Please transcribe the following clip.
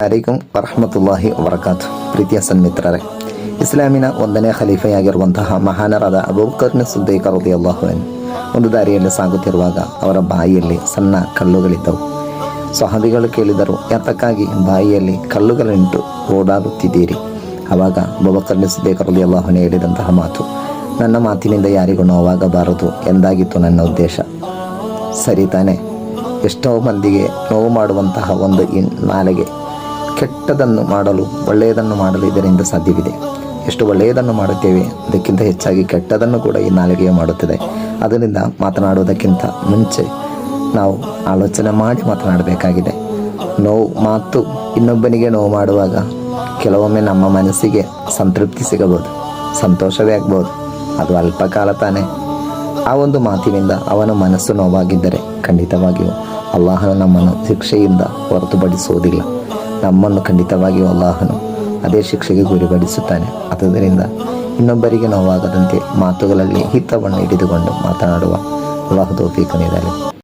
ಅಲೈಕುಂ ವರಹಮತುಲ್ಲಾಹಿ ವಬರಕಾತು. ಪ್ರೀತಿಯ ಸನ್ಮಿತ್ರರೇ, ಇಸ್ಲಾಮಿನ 1ನೇ ಖಲೀಫೆಯಾಗಿರುವಂತಹ ಮಹಾನರಾದ ಅಬೂಬಕರ್ ಸಿದ್ದೀಕ್ ರಲಿಯಲ್ಲಾಹು ಅನ್ಹು ಒಂದು ದಾರಿಯಲ್ಲಿ ಸಾಗುತ್ತಿರುವಾಗ ಅವರ ಬಾಯಿಯಲ್ಲಿ ಸಣ್ಣ ಕಲ್ಲುಗಳಿದ್ದವು. ಸ್ವಹಾಬಿಗಳು ಕೇಳಿದರು, ಯಾತಕ್ಕಾಗಿ ಬಾಯಿಯಲ್ಲಿ ಕಲ್ಲುಗಳನ್ನಿಟ್ಟು ಓಡಾಡುತ್ತಿದ್ದೀರಿ? ಆವಾಗ ಅಬೂಬಕರ್ ಸಿದ್ದೀಕ್ ರಲಿಯಲ್ಲಾಹು ಅನ್ಹು ಹೇಳಿದಂತಹ ಮಾತು, ನನ್ನ ಮಾತಿನಿಂದ ಯಾರಿಗೂ ನೋವಾಗಬಾರದು ಎಂದಾಗಿತ್ತು ನನ್ನ ಉದ್ದೇಶ. ಸರಿ ತಾನೆ? ಎಷ್ಟೋ ಮಂದಿಗೆ ನೋವು ಮಾಡುವಂತಹ ಒಂದು ನಾಲಿಗೆ ಕೆಟ್ಟದನ್ನು ಮಾಡಲು ಒಳ್ಳೆಯದನ್ನು ಮಾಡಲು ಇದರಿಂದ ಸಾಧ್ಯವಿದೆ. ಎಷ್ಟು ಒಳ್ಳೆಯದನ್ನು ಮಾಡುತ್ತೇವೆ ಅದಕ್ಕಿಂತ ಹೆಚ್ಚಾಗಿ ಕೆಟ್ಟದನ್ನು ಕೂಡ ಈ ನಾಲಿಗೆಯೇ ಮಾಡುತ್ತದೆ. ಅದರಿಂದ ಮಾತನಾಡುವುದಕ್ಕಿಂತ ಮುಂಚೆ ನಾವು ಆಲೋಚನೆ ಮಾಡಿ ಮಾತನಾಡಬೇಕಾಗಿದೆ. ಮಾತು ಇನ್ನೊಬ್ಬನಿಗೆ ನೋವು ಮಾಡುವಾಗ ಕೆಲವೊಮ್ಮೆ ನಮ್ಮ ಮನಸ್ಸಿಗೆ ಸಂತೃಪ್ತಿ ಸಿಗಬಹುದು, ಸಂತೋಷವೇ ಆಗ್ಬೋದು. ಅದು ಅಲ್ಪ ಕಾಲ ತಾನೇ. ಆ ಒಂದು ಮಾತಿನಿಂದ ಅವನ ಮನಸ್ಸು ನೋವಾಗಿದ್ದರೆ ಖಂಡಿತವಾಗಿಯೂ ಅಲ್ಲಾಹನು ನಮ್ಮನ್ನು ಶಿಕ್ಷೆಯಿಂದ ಹೊರತುಪಡಿಸುವುದಿಲ್ಲ. ನಮ್ಮನ್ನು ಖಂಡಿತವಾಗಿಯೂ ಅಲ್ಲಾಹನು ಅದೇ ಶಿಕ್ಷೆಗೆ ಗುರಿಪಡಿಸುತ್ತಾನೆ. ಆದ್ದರಿಂದ ಇನ್ನೊಬ್ಬರಿಗೆ ನೋವಾಗದಂತೆ ಮಾತುಗಳಲ್ಲಿ ಹಿತವನ್ನು ಹಿಡಿದುಕೊಂಡು ಮಾತನಾಡುವ ಅಲ್ಲಾಹು ತೌಫೀಕ್ ನೀಡಲಿ.